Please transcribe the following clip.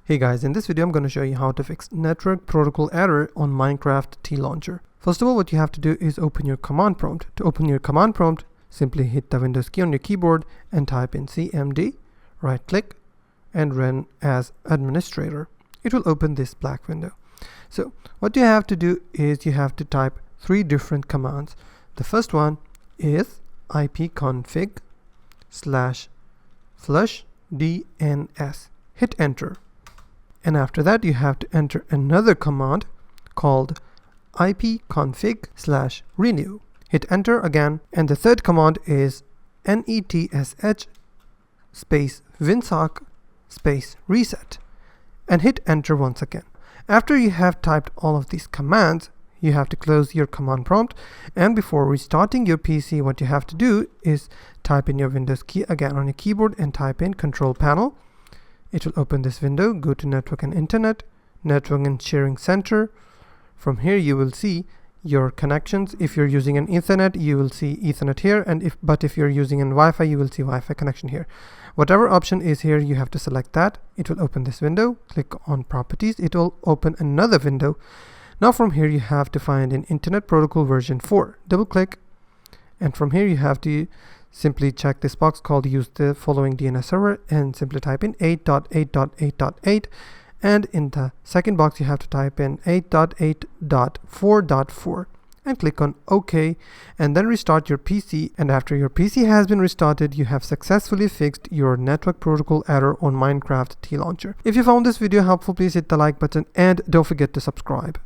Hey guys, in this video I'm going to show you how to fix network protocol error on Minecraft TLAUNCHER. First of all, what you have to do is open your command prompt. To open your command prompt, simply hit the Windows key on your keyboard and type in cmd, right click and run as administrator. It will open this black window. So what you have to do is you have to type three different commands. The first one is ipconfig/flush DNS. Hit enter. And after that you have to enter another command called ipconfig/renew. Hit enter again, and the third command is netsh /winsock reset, and hit enter once again. After you have typed all of these commands, you have to close your command prompt, and before restarting your PC, what you have to do is type in your Windows key again on your keyboard and type in control panel. It will open this window. Go to Network and Internet, Network and Sharing Center. From here you will see your connections. If you're using an Ethernet, you will see Ethernet here, and if you're using an Wi-Fi, you will see Wi-Fi connection here. Whatever option is here, you have to select that. It will open this window. Click on Properties. It will open another window. Now from here you have to find an Internet Protocol version 4. Double click, and from here you have to simply check this box called use the following DNS server and simply type in 8.8.8.8, and in the second box you have to type in 8.8.4.4 and click on OK, and then restart your PC. And after your PC has been restarted, you have successfully fixed your network protocol error on Minecraft TLAUNCHER. If you found this video helpful, please hit the like button and don't forget to subscribe.